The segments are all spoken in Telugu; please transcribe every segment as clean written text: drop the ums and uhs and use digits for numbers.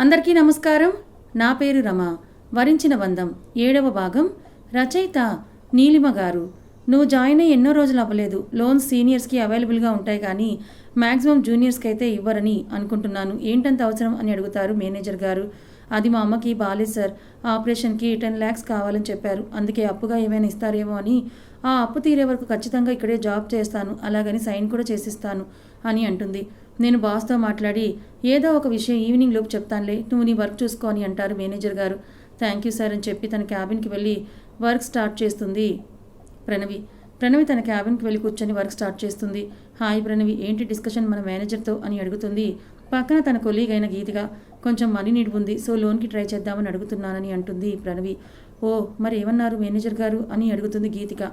అందరికీ నమస్కారం. నా పేరు రమ. వరించిన బంధం 7వ భాగం. రచయిత నీలిమ గారు. నువ్వు జాయిన్ అయ్యి ఎన్నో రోజులు అవ్వలేదు. లోన్స్ సీనియర్స్కి అవైలబుల్గా ఉంటాయి కానీ మ్యాక్సిమం జూనియర్స్కి అయితే ఇవ్వరని అనుకుంటున్నాను. ఏంటంత అవసరం అని అడుగుతారు మేనేజర్ గారు. అది మా అమ్మకి బాలేదు సార్. ఆపరేషన్కి 10 lakhs కావాలని చెప్పారు. అందుకే అప్పుగా ఏమైనా ఇస్తారేమో అని. ఆ అప్పు తీరే వరకు ఖచ్చితంగా ఇక్కడే జాబ్ చేస్తాను, అలాగని సైన్ కూడా చేసిస్తాను అని అంటుంది. నేను బాస్తో మాట్లాడి ఏదో ఒక విషయం ఈవినింగ్లోకి చెప్తానులే, నువ్వు నీ వర్క్ చూసుకో అని అంటారు మేనేజర్ గారు. థ్యాంక్ యూ సార్ అని చెప్పి తన క్యాబిన్కి వెళ్ళి వర్క్ స్టార్ట్ చేస్తుంది ప్రణవి తన క్యాబిన్కి వెళ్ళి కూర్చొని వర్క్ స్టార్ట్ చేస్తుంది. హాయ్ ప్రణవి, ఏంటి డిస్కషన్ మన మేనేజర్తో అని అడుగుతుంది. పక్కన తన కొలీగ్ అయిన గీతిగా కొంచెం మనీ నీడ్ ఉంది, సో లోన్కి ట్రై చేద్దామని అడుగుతున్నానని అంటుంది ప్రణవి. ఓ మరి ఏమన్నారు మేనేజర్ గారు అని అడుగుతుంది గీతిక.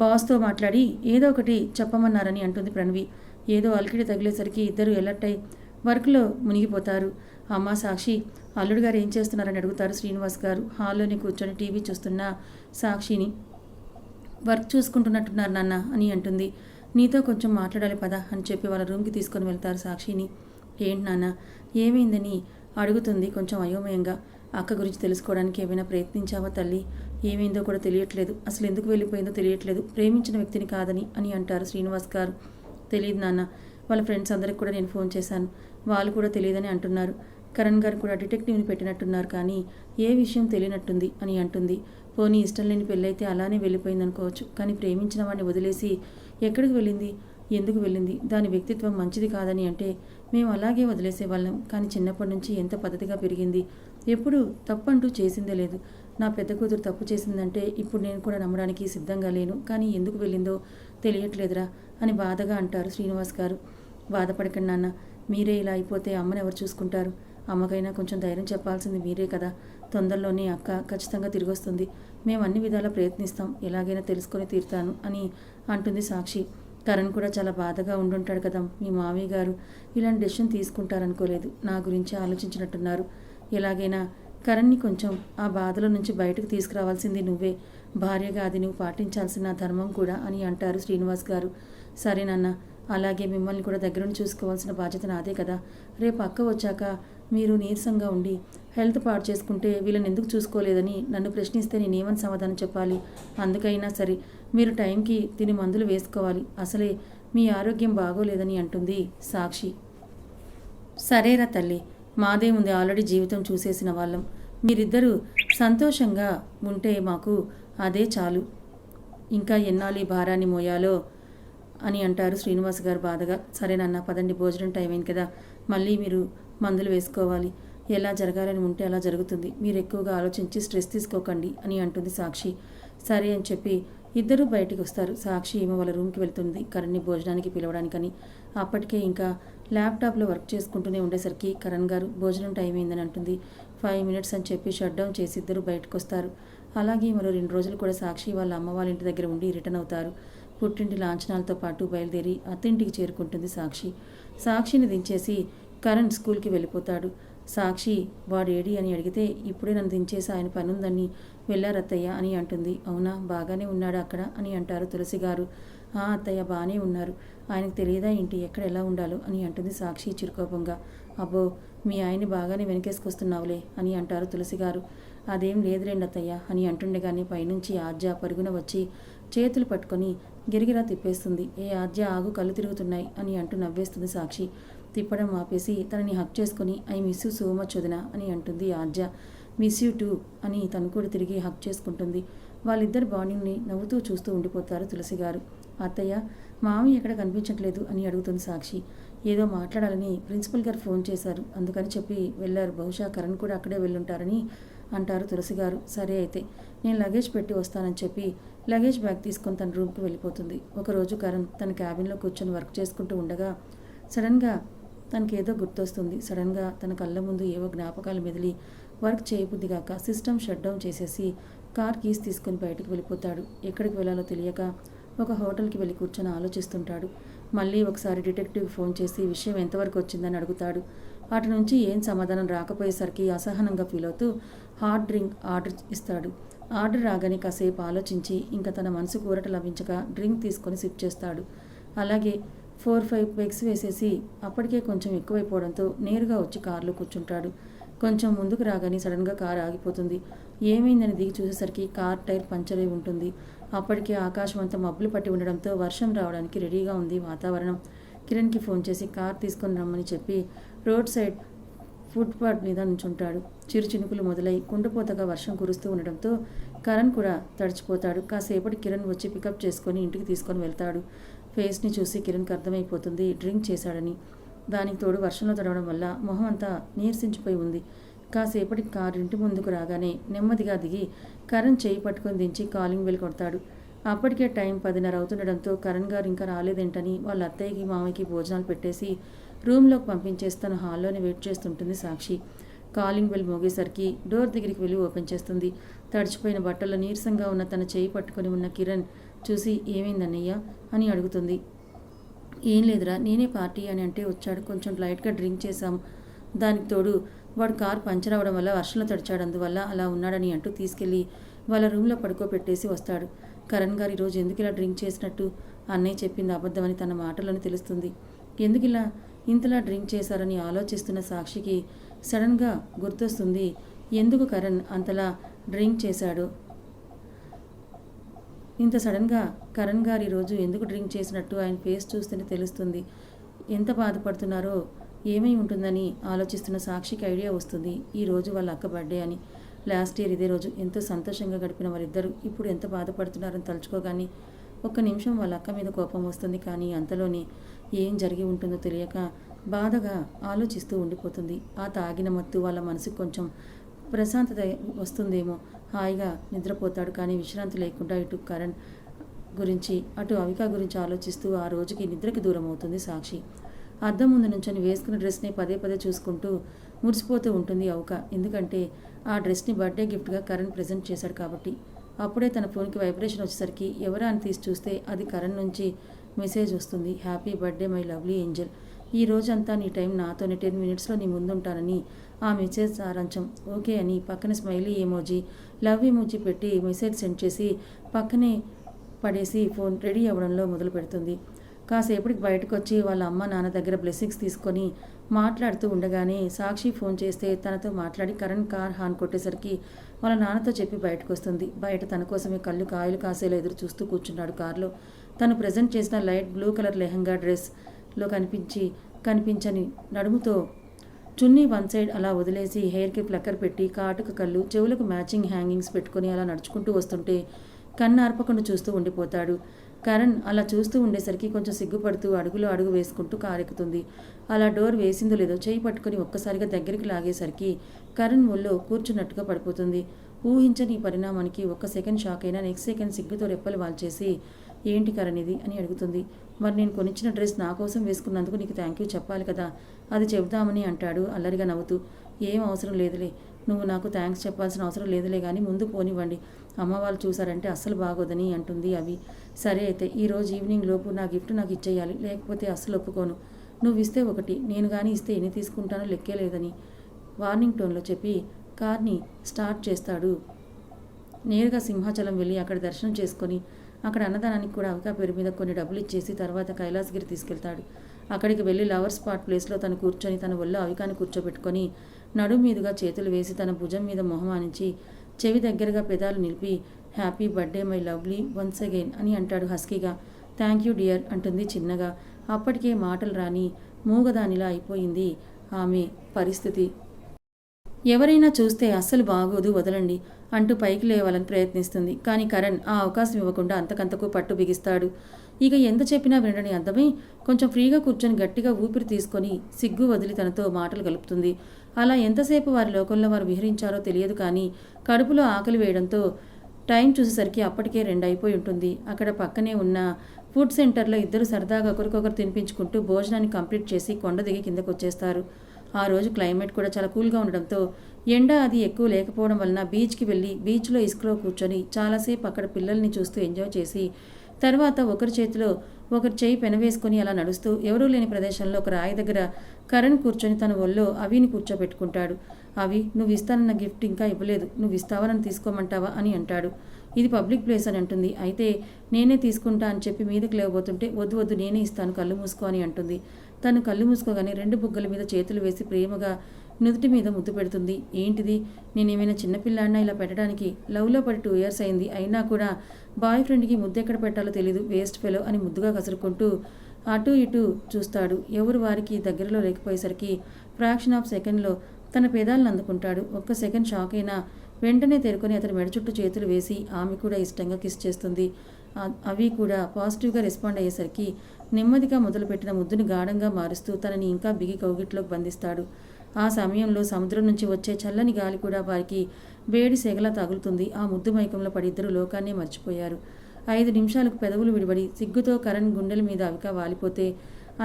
బాస్తో మాట్లాడి ఏదో ఒకటి చెప్పమన్నారని అంటుంది ప్రణవి. ఏదో అలికిడి తగిలేసరికి ఇద్దరు ఎలర్ట్ అయి వర్క్లో మునిగిపోతారు. అమ్మ సాక్షి, అల్లుడు గారు ఏం చేస్తున్నారని అడుగుతారు శ్రీనివాస్ గారు. హాల్లోనే కూర్చొని టీవీ చూస్తున్న సాక్షిని వర్క్ చూసుకుంటున్నట్టున్నారు నాన్న అని అంటుంది. నీతో కొంచెం మాట్లాడాలి పదా అని చెప్పి వాళ్ళ రూమ్కి తీసుకొని వెళ్తారు సాక్షిని. ఏంటి నాన్న ఏమైందని అడుగుతుంది కొంచెం అయోమయంగా. అక్క గురించి తెలుసుకోవడానికి ఏమైనా ప్రయత్నించావా తల్లి? ఏమైందో కూడా తెలియట్లేదు, అసలు ఎందుకు వెళ్ళిపోయిందో తెలియట్లేదు, ప్రేమించిన వ్యక్తిని కాదని అని అంటారు శ్రీనివాస్ గారు. తెలియదు నాన్న, వాళ్ళ ఫ్రెండ్స్ అందరికి కూడా నేను ఫోన్ చేశాను, వాళ్ళు కూడా తెలియదని అంటున్నారు. కరణ్ గారు కూడా డిటెక్టివ్ని పెట్టినట్టున్నారు కానీ ఏ విషయం తెలియనట్టుంది అని అంటుంది. పోనీ ఇష్టం లేని పెళ్ళైతే అలానే వెళ్ళిపోయింది అనుకోవచ్చు, కానీ ప్రేమించిన వాడిని వదిలేసి ఎక్కడికి వెళ్ళింది, ఎందుకు వెళ్ళింది? దాని వ్యక్తిత్వం మంచిది కాదని అంటే మేము అలాగే వదిలేసేవాళ్ళం, కానీ చిన్నప్పటి నుంచి ఎంత పద్ధతిగా పెరిగింది, ఎప్పుడు తప్పంటూ చేసిందే లేదు. నా పెద్ద కూతురు తప్పు చేసిందంటే ఇప్పుడు నేను కూడా నమ్మడానికి సిద్ధంగా లేను, కానీ ఎందుకు వెళ్ళిందో తెలియట్లేదురా అని బాధగా అంటారు శ్రీనివాస్ గారు. బాధపడకండి నాన్న, మీరే ఇలా అయిపోతే అమ్మని ఎవరు చూసుకుంటారు? అమ్మకైనా కొంచెం ధైర్యం చెప్పాల్సింది మీరే కదా. తొందరలోనే అక్క ఖచ్చితంగా తిరిగి వస్తుంది, మేము అన్ని విధాలా ప్రయత్నిస్తాం, ఎలాగైనా తెలుసుకొని తీరుతాను అని అంటుంది సాక్షి. కరణ్ కూడా చాలా బాధగా ఉండుంటాడు కదా, మీ మామయ్య గారు ఇలాంటి డెసిషన్ తీసుకుంటారనుకోలేదు, నా గురించి ఆలోచించినట్టున్నారు. ఎలాగైనా కరణ్ని కొంచెం ఆ బాధల నుంచి బయటకు తీసుకురావాల్సింది నువ్వే, భార్యగా అది నువ్వు పాటించాల్సిన ధర్మం కూడా అని అంటారు శ్రీనివాస్ గారు. సరేనన్న, అలాగే మిమ్మల్ని కూడా దగ్గరుండి చూసుకోవాల్సిన బాధ్యత నాదే కదా. రేపు అక్క వచ్చాక మీరు నీరసంగా ఉండి హెల్త్ పాడు చేసుకుంటే వీళ్ళని ఎందుకు చూసుకోలేదని నన్ను ప్రశ్నిస్తే నేనేమని సమాధానం చెప్పాలి? అందుకైనా సరే మీరు టైంకి తిని మందులు వేసుకోవాలి, అసలే మీ ఆరోగ్యం బాగోలేదని అంటుంది సాక్షి. సరేరా తల్లి, మాదే ఉంది, ఆల్రెడీ జీవితం చూసేసిన వాళ్ళం, మీరిద్దరూ సంతోషంగా ఉంటే మాకు అదే చాలు, ఇంకా ఎన్నాళ్ళు ఈ భారాన్ని మోయాలో అని అంటారు శ్రీనివాస్ గారు బాధగా. సరేనన్న, పదండి, భోజనం టైం అయింది కదా, మళ్ళీ మీరు మందులు వేసుకోవాలి, ఎలా జరగాలని ఉంటే అలా జరుగుతుంది, మీరు ఎక్కువగా ఆలోచించి స్ట్రెస్ తీసుకోకండి అని అంటుంది సాక్షి. సరే అని చెప్పి ఇద్దరూ బయటికి వస్తారు. సాక్షి ఏమో వాళ్ళ రూమ్కి వెళ్తుంది కరణ్ని భోజనానికి పిలవడానికని. అప్పటికే ఇంకా ల్యాప్టాప్లో వర్క్ చేసుకుంటూనే ఉండేసరికి కరణ్ గారు భోజనం టైం అయిందని అంటుంది. 5 minutes అని చెప్పి షట్ డౌన్ చేసి ఇద్దరు బయటకు వస్తారు. అలాగే మరో 2 రోజులు కూడా సాక్షి వాళ్ళ అమ్మ వాళ్ళ ఇంటి దగ్గర ఉండి రిటర్న్ అవుతారు. పుట్టింటి లాంఛనాలతో పాటు బయలుదేరి అత్తింటికి చేరుకుంటుంది సాక్షి. సాక్షిని దించేసి కరణ్ స్కూల్కి వెళ్ళిపోతాడు. సాక్షి వాడేడి అని అడిగితే ఇప్పుడే నన్ను దించేసి ఆయన పనుందని వెళ్ళారత్తయ్య అని అంటుంది. అవునా, బాగానే ఉన్నాడు అక్కడ అని అంటారు తులసి గారు. అత్తయ్య బాగానే ఉన్నారు, ఆయనకు తెలియదా ఏంటి ఎక్కడ ఎలా ఉండాలో అని అంటుంది సాక్షి చిరుకోపంగా. అబ్బో, మీ ఆయన్ని బాగానే వెనకేసుకొస్తున్నావులే అని అంటారు తులసి గారు. అదేం లేదులేండి అత్తయ్య అని అంటుండగానే పైనుంచి ఆద్య పరుగున వచ్చి చేతులు పట్టుకొని గిరిగిరా తిప్పేస్తుంది. ఏ ఆద్య ఆగు, కళ్ళు తిరుగుతున్నాయి అని అంటూ నవ్వేస్తుంది సాక్షి. తిప్పడం ఆపేసి తనని హక్ చేసుకుని I miss you so much వదినా అని అంటుంది ఆద్య. మిస్ యూ టూ అని తను కూడా తిరిగి హక్ చేసుకుంటుంది. వాళ్ళిద్దరు బాండింగ్ని నవ్వుతూ చూస్తూ ఉండిపోతారు తులసి గారు. అత్తయ్య, మామయ్య ఎక్కడ కనిపించట్లేదు అని అడుగుతుంది సాక్షి. ఏదో మాట్లాడాలని ప్రిన్సిపల్ గారు ఫోన్ చేశారు, అందుకని చెప్పి వెళ్ళారు, బహుశా కరణ్ కూడా అక్కడే వెళ్ళుంటారని అంటారు తులసి గారు. సరే అయితే నేను లగేజ్ పెట్టి వస్తానని చెప్పి లగేజ్ బ్యాగ్ తీసుకొని తన రూమ్కి వెళ్ళిపోతుంది. ఒకరోజు కరణ్ తన క్యాబిన్లో కూర్చొని వర్క్ చేసుకుంటూ ఉండగా సడన్గా తనకేదో గుర్తొస్తుంది. సడన్గా తన కళ్ళ ముందు ఏవో జ్ఞాపకాలు మెదిలి వర్క్ చేయబుద్ధి కాక సిస్టమ్ షట్ డౌన్ చేసేసి కార్ కీస్ తీసుకొని బయటకు వెళ్ళిపోతాడు. ఎక్కడికి వెళ్ళాలో తెలియక ఒక హోటల్కి వెళ్ళి కూర్చొని ఆలోచిస్తుంటాడు. మళ్ళీ ఒకసారి డిటెక్టివ్ ఫోన్ చేసి విషయం ఎంతవరకు వచ్చిందని అడుగుతాడు. అటు నుంచి ఏం సమాధానం రాకపోయేసరికి అసహనంగా ఫీల్ అవుతూ హాట్ డ్రింక్ ఆర్డర్ ఇస్తాడు. ఆర్డర్ రాగానే కాసేపు ఆలోచించి ఇంకా తన మనసు కూరట లభించక డ్రింక్ తీసుకొని సిప్ చేస్తాడు. అలాగే 4-5 పెగ్స్ వేసేసి అప్పటికే కొంచెం ఎక్కువైపోవడంతో నేరుగా వచ్చి కారులో కూర్చుంటాడు. కొంచెం ముందుకు రాగానే సడన్గా కారు ఆగిపోతుంది. ఏమైందని దిగి చూసేసరికి కార్ టైర్ పంచర్ అయి ఉంటుంది. అప్పటికే ఆకాశం అంతా మబ్బులు పట్టి ఉండడంతో వర్షం రావడానికి రెడీగా ఉంది వాతావరణం. కిరణ్కి ఫోన్ చేసి కార్ తీసుకొని రమ్మని చెప్పి రోడ్ సైడ్ ఫుట్పాత్ మీద నుంచుంటాడు. చిరు చినుకులు మొదలై కుండపోతగా వర్షం కురుస్తూ ఉండడంతో కరణ్ కూడా తడిచిపోతాడు. కాసేపటి కిరణ్ వచ్చి పికప్ చేసుకొని ఇంటికి తీసుకొని వెళ్తాడు. ఫేస్ని చూసి కిరణ్కి అర్థమైపోతుంది డ్రింక్ చేశాడని. దానికి తోడు వర్షంలో తడవడం వల్ల మొహం అంతా నీరసించిపోయి ఉంది. కాసేపటి కారు ఇంటి ముందుకు రాగానే నెమ్మదిగా దిగి కరణ్ చేయి పట్టుకొని దించి కాలింగ్ బెల్ కొడతాడు. అప్పటికే టైం 10:30 అవుతుండడంతో కరణ్ గారు ఇంకా రాలేదేంటని వాళ్ళ అత్తయ్యకి మామయ్యకి భోజనాలు పెట్టేసి రూమ్లోకి పంపించేసి తను హాల్లోనే వెయిట్ చేస్తుంటుంది సాక్షి. కాలింగ్ బెల్ మోగేసరికి డోర్ దగ్గరికి వెళ్ళి ఓపెన్ చేస్తుంది. తడిచిపోయిన బట్టల్లో నీరసంగా ఉన్న తన చేయి పట్టుకొని ఉన్న కిరణ్ చూసి ఏమైందన్నయ్య అని అడుగుతుంది. ఏం లేదురా, నేనే పార్టీ అని అంటే వచ్చాడు. కొంచెం లైట్గా డ్రింక్ చేశాము. దానికి తోడు వాడు కారు పంచర్ అవ్వడం వల్ల వర్షంలో తడిచాడు, అందువల్ల అలా ఉన్నాడని అంటూ తీసుకెళ్ళి వాళ్ళ రూమ్లో పడుకోబెట్టేసి వస్తాడు. కరణ్ గారు ఈరోజు ఎందుకు ఇలా డ్రింక్ చేసినట్టు అన్నయ్య చెప్పింది అబద్ధమని తన మాటలోనే తెలుస్తుంది. ఎందుకు ఇలా ఇంతలా డ్రింక్ చేశారని ఆలోచిస్తున్న సాక్షికి సడన్గా గుర్తొస్తుంది ఎందుకు కరణ్ అంతలా డ్రింక్ చేశాడు. ఇంత సడన్గా కరణ్ గారు ఈరోజు ఎందుకు డ్రింక్ చేసినట్టు ఆయన ఫేస్ చూస్తేనే తెలుస్తుంది. ఎంత బాధపడుతున్నారో ఏమై ఉంటుందని ఆలోచిస్తున్న సాక్షికి ఐడియా వస్తుంది ఈరోజు వాళ్ళ అక్క బర్త్డే అని. లాస్ట్ ఇయర్ ఇదే రోజు ఎంతో సంతోషంగా గడిపిన వారిద్దరూ ఇప్పుడు ఎంత బాధపడుతున్నారని తలుచుకోగానే ఒక్క నిమిషం వాళ్ళ అక్క మీద కోపం వస్తుంది. కానీ అంతలోనే ఏం జరిగి ఉంటుందో తెలియక బాధగా ఆలోచిస్తూ ఉండిపోతుంది. ఆ తాగిన మత్తు వాళ్ళ మనసుకు కొంచెం ప్రశాంతత వస్తుందేమో, హాయిగా నిద్రపోతాడు. కానీ విశ్రాంతి లేకుండా ఇటు కరణ్ గురించి అటు అవిక గురించి ఆలోచిస్తూ ఆ రోజుకి నిద్రకి దూరం అవుతుంది సాక్షి. అద్దం ముందు నుంచొని వేసుకున్న డ్రెస్ని పదే పదే చూసుకుంటూ మురిసిపోతూ ఉంటుంది అవిక. ఎందుకంటే ఆ డ్రెస్ని బర్త్డే గిఫ్ట్గా కరణ్ ప్రజెంట్ చేశాడు కాబట్టి. అప్పుడే తన ఫోన్కి వైబ్రేషన్ వచ్చేసరికి ఎవరా అని తీసి చూస్తే అది కరణ్ నుంచి మెసేజ్ వస్తుంది. Happy birthday my lovely Angel. ఈ రోజంతా నీ టైం నాతోనే 10 మినిట్స్లో నీ ముందుంటానని ఆ మెసేజ్ సారాంశం. ఓకే అని పక్కన స్మైలీ ఎమోజీ, లవ్ ఎమోజీ పెట్టి మెసేజ్ సెండ్ చేసి పక్కనే పడేసి ఫోన్ రెడీ అవ్వడంలో మొదలు పెడుతుంది. కాసేపటికి బయటకు వచ్చి వాళ్ళ అమ్మ నాన్న దగ్గర బ్లెస్సింగ్స్ తీసుకొని మాట్లాడుతూ ఉండగానే సాక్షి ఫోన్ చేస్తే తనతో మాట్లాడి కరణ్ కార్ హార్న్ కొట్టేసరికి వాళ్ళ నాన్నతో చెప్పి బయటకు వస్తుంది. బయట తన కోసమే కళ్ళు కాయలు కాసేలా ఎదురు చూస్తూ కూర్చున్నాడు కారులో. తను ప్రజెంట్ చేసిన లైట్ బ్లూ కలర్ లెహంగా డ్రెస్లో కనిపించని నడుముతో చున్నీ వన్ సైడ్ అలా వదిలేసి హెయిర్కి ఫ్లక్కర్ పెట్టి కాటుక కళ్ళు చెవులకు మ్యాచింగ్ హ్యాంగింగ్స్ పెట్టుకొని అలా నడుచుకుంటూ వస్తుంటే కన్ను ఆర్పకుండా చూస్తూ ఉండిపోతాడు. కరణ్ అలా చూస్తూ ఉండేసరికి కొంచెం సిగ్గుపడుతూ అడుగు వేసుకుంటూ కారెక్కుతుంది. అలా డోర్ వేసిందో లేదో చేయి పట్టుకుని ఒక్కసారిగా దగ్గరికి లాగేసరికి కరణ్ ఒళ్ళో కూర్చున్నట్టుగా పడిపోతుంది. ఊహించని పరిణామానికి ఒక్క సెకండ్ షాక్ అయినా నెక్స్ట్ సెకండ్ సిగ్గుతో రెప్పలు వాల్చేసి ఏంటి కరణ్ ఇది అని అడుగుతుంది. మరి నేను కొనిచ్చిన డ్రెస్ నా కోసం వేసుకున్నందుకు నీకు థ్యాంక్ యూ చెప్పాలి కదా, అది చెబుదామని అంటాడు అల్లరిగా నవ్వుతూ. ఏం అవసరం లేదులే, నువ్వు నాకు థ్యాంక్స్ చెప్పాల్సిన అవసరం లేదులే కానీ ముందు పోనివ్వండి, అమ్మ వాళ్ళు చూసారంటే అస్సలు బాగోదని అంటుంది అవి. సరే అయితే ఈరోజు ఈవినింగ్ లోపు నా గిఫ్ట్ నాకు ఇచ్చేయాలి, లేకపోతే అస్సలు ఒప్పుకోను. నువ్వు ఇస్తే ఒకటి, నేను కానీ ఇస్తే ఎన్ని తీసుకుంటానో లెక్కే లేదని వార్నింగ్ టోన్లో చెప్పి కార్ని స్టార్ట్ చేస్తాడు. నేరుగా సింహాచలం వెళ్ళి అక్కడ దర్శనం చేసుకొని అక్కడ అన్నదానానికి కూడా అవికా పేరు మీద కొన్ని డబ్బులు ఇచ్చేసి తర్వాత కైలాసగిరి తీసుకెళ్తాడు. అక్కడికి వెళ్ళి లవర్ స్పాట్ ప్లేస్లో తను కూర్చొని తన ఒళ్ళో అవికాని కూర్చోబెట్టుకొని నడుం మీదుగా చేతులు వేసి తన భుజం మీద మొహమానించి చెవి దగ్గరగా పెదాలు నిలిపి happy birthday my lovely once again అని అంటాడు హస్కీగా. థ్యాంక్ యూ డియర్ అంటుంది చిన్నగా. అప్పటికే మాటలు రాని మూగదానిలా అయిపోయింది ఆమె పరిస్థితి. ఎవరైనా చూస్తే అస్సలు బాగోదు, వదలండి అంటూ పైకి లేవాలని ప్రయత్నిస్తుంది. కానీ కరణ్ ఆ అవకాశం ఇవ్వకుండా అంతకంతకు పట్టు బిగిస్తాడు. ఇక ఎంత చెప్పినా వినడని అర్థమై కొంచెం ఫ్రీగా కూర్చొని గట్టిగా ఊపిరి తీసుకొని సిగ్గు వదిలి తనతో మాటలు కలుపుతుంది. అలా ఎంతసేపు వారి లోకంలో వారు విహరించారో తెలియదు. కానీ కడుపులో ఆకలి వేయడంతో టైం చూసేసరికి అప్పటికే 2 అయిపోయి ఉంటుంది. అక్కడ పక్కనే ఉన్న ఫుడ్ సెంటర్లో ఇద్దరు సరదాగా ఒకరికొకరు తినిపించుకుంటూ భోజనాన్ని కంప్లీట్ చేసి కొండ దిగి కిందకు వచ్చేస్తారు. ఆ రోజు క్లైమేట్ కూడా చాలా కూల్గా ఉండడంతో ఎండ అది ఎక్కువ లేకపోవడం వలన బీచ్కి వెళ్ళి బీచ్లో ఇసుకలో కూర్చొని చాలాసేపు అక్కడ పిల్లల్ని చూస్తూ ఎంజాయ్ చేసి తర్వాత ఒకరి చేతిలో ఒకరి చేయి పెనవేసుకుని అలా నడుస్తూ ఎవరూ లేని ప్రదేశంలో ఒక రాయి దగ్గర కరణ్ కూర్చొని తన ఒళ్ళో అవిని కూర్చోబెట్టుకుంటాడు. అవి, నువ్వు ఇస్తానన్న గిఫ్ట్ ఇంకా ఇవ్వలేదు, నువ్వు ఇస్తావా నన్ను తీసుకోమంటావా అని అంటాడు. ఇది పబ్లిక్ ప్లేస్ అని అంటుంది. అయితే నేనే తీసుకుంటా అని చెప్పి మీదకి లేవబోతుంటే వద్దు వద్దు నేనే ఇస్తాను, కళ్ళు మూసుకో అని అంటుంది. తను కళ్ళు మూసుకోగానే 2 బుగ్గల మీద చేతులు వేసి ప్రేమగా నుదుటి మీద ముద్దు పెడుతుంది. ఏంటిది, నేనేమైనా చిన్నపిల్లాడినా ఇలా పెట్టడానికి? లవ్లో పడి 2 years అయింది, అయినా కూడా బాయ్ ఫ్రెండ్కి ముద్దు ఎక్కడ పెట్టాలో తెలీదు, వేస్ట్ ఫెలో అని ముద్దుగా కసురుకుంటూ అటు ఇటు చూస్తాడు. ఎవరు వారికి దగ్గరలో లేకపోయేసరికి ఫ్రాక్షన్ ఆఫ్ సెకండ్లో తన పెదాలను అందుకుంటాడు. ఒక్క సెకండ్ షాక్ అయినా వెంటనే తెరుకొని అతని మెడ చుట్టూ చేతులు వేసి ఆమె కూడా ఇష్టంగా కిస్ చేస్తుంది. అవి కూడా పాజిటివ్గా రెస్పాండ్ అయ్యేసరికి నెమ్మదిగా మొదలుపెట్టిన ముద్దుని గాఢంగా మారుస్తూ తనని ఇంకా బిగి కౌగిట్లోకి బంధిస్తాడు. ఆ సమయంలో సముద్రం నుంచి వచ్చే చల్లని గాలి కూడా వారికి వేడి సెగలా తగులుతుంది. ఆ ముద్దు మైకంలో పడి ఇద్దరు లోకాన్నే మర్చిపోయారు. 5 నిమిషాలకు పెదవులు విడిబడి సిగ్గుతో కరణ్ గుండెల మీద అవిక వాలిపోతే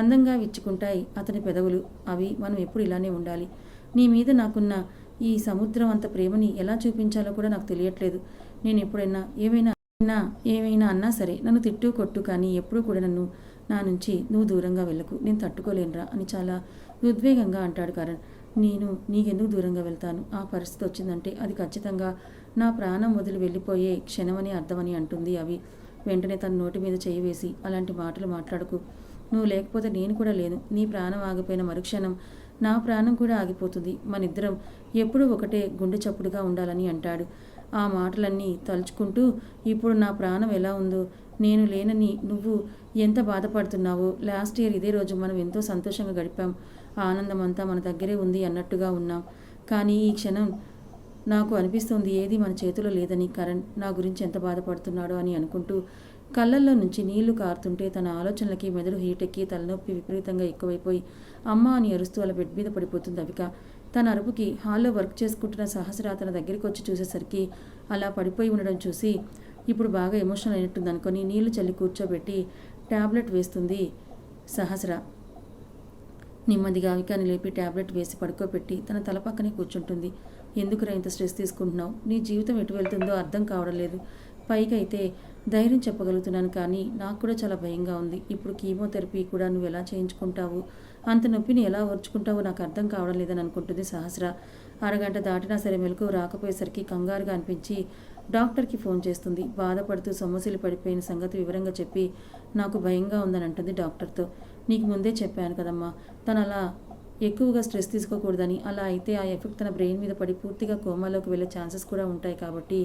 అందంగా విచ్చుకుంటాయి అతని పెదవులు. అవి, మనం ఎప్పుడు ఇలానే ఉండాలి. నీ మీద నాకున్న ఈ సముద్రం అంత ప్రేమని ఎలా చూపించాలో కూడా నాకు తెలియట్లేదు. నేను ఎప్పుడైనా ఏమైనా అన్నా సరే నన్ను తిట్టు కొట్టు, కానీ ఎప్పుడూ కూడా నా నుంచి నువ్వు దూరంగా వెళ్ళకు, నేను తట్టుకోలేనురా అని చాలా ఉద్వేగంగా అంటాడు కరణ్. నేను నీకెందుకు దూరంగా వెళ్తాను? ఆ పరిస్థితి వచ్చిందంటే అది ఖచ్చితంగా నా ప్రాణం వదిలి వెళ్ళిపోయే క్షణమని అర్థమని అంటుంది అవి. వెంటనే తన నోటి మీద చేయి వేసి, అలాంటి మాటలు మాట్లాడకు, నువ్వు లేకపోతే నేను కూడా లేను. నీ ప్రాణం ఆగిపోయిన మరుక్షణం నా ప్రాణం కూడా ఆగిపోతుంది. మనిద్దరం ఎప్పుడూ ఒకటే గుండె చప్పుడుగా ఉండాలని అంటాడు. ఆ మాటలన్నీ తలుచుకుంటూ, ఇప్పుడు నా ప్రాణం ఎలా ఉందో, నేను లేనని నువ్వు ఎంత బాధపడుతున్నావో, లాస్ట్ ఇయర్ ఇదే రోజు మనం ఎంతో సంతోషంగా గడిపాం, ఆనందం అంతా మన దగ్గరే ఉంది అన్నట్టుగా ఉన్నాం. కానీ ఈ క్షణం నాకు అనిపిస్తుంది ఏది మన చేతిలో లేదని. కరణ్ నా గురించి ఎంత బాధపడుతున్నాడో అని అనుకుంటూ కళ్ళల్లో నుంచి నీళ్లు కారుతుంటే తన ఆలోచనలకి మెదడు హీటెక్కి తలనొప్పి విపరీతంగా ఎక్కువైపోయి అమ్మ అని అరుస్తూ అలా బెడ్ మీద పడిపోతుంది అవిక. తన అరుపుకి హాల్లో వర్క్ చేసుకుంటున్న సహస్ర తన దగ్గరికి వచ్చి చూసేసరికి అలా పడిపోయి ఉండడం చూసి ఇప్పుడు బాగా ఎమోషనల్ అయినట్టుంది అనుకొని నీళ్లు చల్లి కూర్చోబెట్టి ట్యాబ్లెట్ వేస్తుంది సహస్ర. నెమ్మదిగా అవికాని లేపి ట్యాబ్లెట్ వేసి పడుకోబెట్టి తన తల పక్కనే కూర్చుంటుంది. ఎందుకురా ఇంత స్ట్రెస్ తీసుకుంటున్నావు? నీ జీవితం ఎటు వెళ్తుందో అర్థం కావడం లేదు. పైకైతే ధైర్యం చెప్పగలుగుతున్నాను, కానీ నాకు కూడా చాలా భయంగా ఉంది. ఇప్పుడు కీమోథెరపీ కూడా నువ్వు ఎలా చేయించుకుంటావు? అంత నొప్పిని ఎలా ఓర్చుకుంటావో నాకు అర్థం కావడం లేదని అనుకుంటుంది సహస్ర. అరగంట దాటినా సరే మెలకువ రాకపోయేసరికి కంగారుగా అనిపించి డాక్టర్కి ఫోన్ చేస్తుంది. బాధపడుతూ సొమ్మసిలి పడిపోయిన సంగతి వివరంగా చెప్పి నాకు భయంగా ఉందని అంటుంది డాక్టర్తో. నీకు ముందే చెప్పాను కదమ్మా, తను అలా ఎక్కువగా స్ట్రెస్ తీసుకోకూడదని. అలా అయితే ఆ ఎఫెక్ట్ తన బ్రెయిన్ మీద పడి పూర్తిగా కోమాలోకి వెళ్ళే ఛాన్సెస్ కూడా ఉంటాయి, కాబట్టి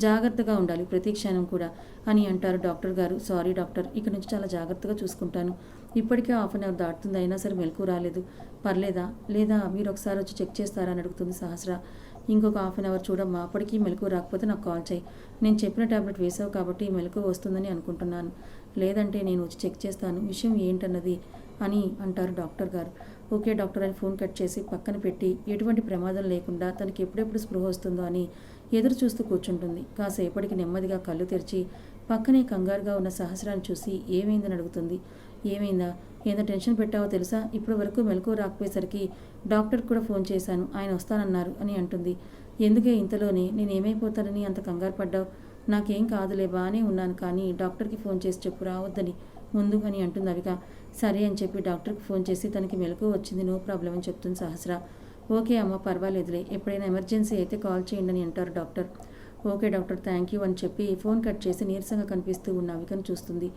జాగ్రత్తగా ఉండాలి ప్రతి క్షణం కూడా అని అంటారు డాక్టర్ గారు. సారీ డాక్టర్, ఇక నుంచి చాలా జాగ్రత్తగా చూసుకుంటాను. ఇప్పటికే 1/2 hour దాటుతుంది, అయినా సరే మెలకు రాలేదు. పర్లేదా? లేదా మీరు ఒకసారి వచ్చి చెక్ చేస్తారా అని అడుగుతుంది సహస్ర. ఇంకొక 1/2 hour చూడమ్మా, అప్పటికీ మెలకు రాకపోతే నాకు కాల్ చేయి. నేను చెప్పిన టాబ్లెట్ వేసావు కాబట్టి మెలకు వస్తుందని అనుకుంటున్నాను, లేదంటే నేను వచ్చి చెక్ చేస్తాను, విషయం ఏంటన్నది అని అంటారు డాక్టర్ గారు. ఓకే డాక్టర్ అని ఫోన్ కట్ చేసి పక్కన పెట్టి ఎటువంటి ప్రమాదం లేకుండా తనకి ఎప్పుడెప్పుడు స్పృహ వస్తుందో అని ఎదురు చూస్తూ కూర్చుంటుంది. కాసేపటికి నెమ్మదిగా కళ్ళు తెరిచి పక్కనే కంగారుగా ఉన్న సహస్రాన్ని చూసి ఏమైందని అడుగుతుంది. ఏమైందా? ఎంత టెన్షన్ పెట్టావో తెలుసా? ఇప్పటి వరకు మెలకువ రాకపోయేసరికి డాక్టర్ కూడా ఫోన్ చేశాను, ఆయన వస్తానన్నారు అని అంటుంది. ఎందుకే ఇంతలోనే నేనేమైపోతానని అంత కంగారు పడ్డావు? నాకేం కాదులే, బాగానే ఉన్నాను, కానీ డాక్టర్కి ఫోన్ చేసి చెప్పు రావద్దని ముందు అని అంటుంది అవిక. సరే అని చెప్పి డాక్టర్కి ఫోన్ చేసి తనకి మెలకువ వచ్చింది, నో ప్రాబ్లం అని చెప్తుంది సహస్ర. ఓకే అమ్మ, పర్వాలేదులే, ఎప్పుడైనా ఎమర్జెన్సీ అయితే కాల్ చేయండి అని అంటారు doctor. Okay doctor, thank you అని చెప్పి ఫోన్ కట్ చేసి నీరసంగా కనిపిస్తూ ఉన్న అవికను చూస్తుంది.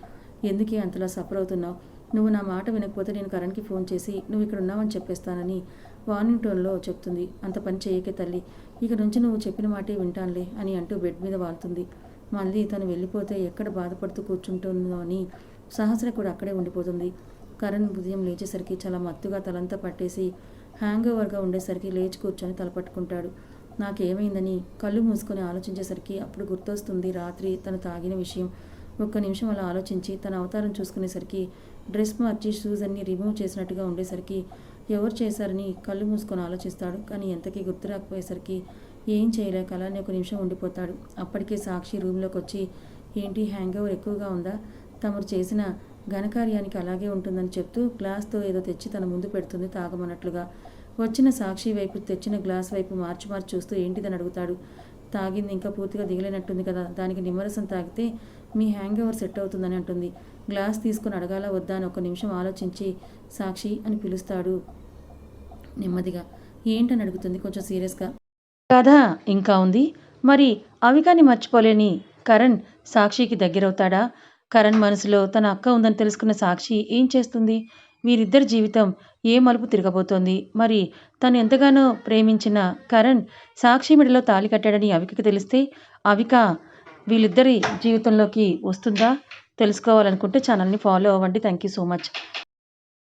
ఎందుకే అంతలా సఫర్ అవుతున్నావు? నువ్వు నా మాట వినకపోతే నేను కరణ్కి ఫోన్ చేసి నువ్వు ఇక్కడ ఉన్నావని చెప్పేస్తానని వార్నింగ్ టోన్లో చెప్తుంది. అంత పని చేయకే తల్లి, ఇక నుంచి నువ్వు చెప్పిన మాటే వింటానులే అని అంటూ బెడ్ మీద వాలుతుంది. మళ్ళీ తను వెళ్ళిపోతే ఎక్కడ బాధపడుతూ కూర్చుంటుందో అని సహస్ర కూడా అక్కడే ఉండిపోతుంది. కరణ్ ఉదయం లేచేసరికి చాలా మత్తుగా తలంతా పట్టేసి హ్యాంగ్ ఓవర్గా ఉండేసరికి లేచి కూర్చొని తలపట్టుకుంటాడు. నాకేమైందని కళ్ళు మూసుకొని ఆలోచించేసరికి అప్పుడు గుర్తొస్తుంది రాత్రి తను తాగిన విషయం. ఒక్క నిమిషం అలా ఆలోచించి తన అవతారం చూసుకునేసరికి డ్రెస్ మార్చి షూస్ అన్ని రిమూవ్ చేసినట్టుగా ఉండేసరికి ఎవరు చేశారని కళ్ళు మూసుకొని ఆలోచిస్తాడు. కానీ ఎంతకీ గుర్తు రాకపోయేసరికి ఏం చేయలేక అలానే ఒక నిమిషం ఉండిపోతాడు. అప్పటికే సాక్షి రూమ్లోకి వచ్చి, ఏంటి హ్యాంగ్ ఓవర్ ఎక్కువగా ఉందా? తమరు చేసిన ఘనకార్యానికి అలాగే ఉంటుందని చెప్తూ గ్లాస్తో ఏదో తెచ్చి తన ముందు పెడుతుంది తాగమన్నట్లుగా. వచ్చిన సాక్షి వైపు తెచ్చిన గ్లాస్ వైపు మార్చి చూస్తూ ఏంటిదని అడుగుతాడు. తాగింది ఇంకా పూర్తిగా దిగలేనట్టుంది కదా, దానికి నిమ్మరసం తాగితే మీ హ్యాంగ్ ఓవర్ సెట్ అవుతుందని అంటుంది. గ్లాస్ తీసుకుని అడగాల వద్దా అని ఒక నిమిషం ఆలోచించి సాక్షి అని పిలుస్తాడు నెమ్మదిగా. ఏంటని అడుగుతుంది కొంచెం సీరియస్గా. కథ ఇంకా ఉంది. మరి అవికాని మర్చిపోలేని కరణ్ సాక్షికి దగ్గరవుతాడా? కరణ్ మనసులో తన అక్క ఉందని తెలుసుకున్న సాక్షి ఏం చేస్తుంది? వీరిద్దరి జీవితం ఏ మలుపు తిరగబోతోంది? మరి తను ఎంతగానో ప్రేమించిన కరణ్ సాక్షి మెడలో తాళి కట్టాడని అవికకి తెలిస్తే అవిక వీళ్ళిద్దరి జీవితంలోకి వస్తుందా? తెలుసుకోవాలనుకుంటే ఛానల్ని ఫాలో అవ్వండి. Thank you so much.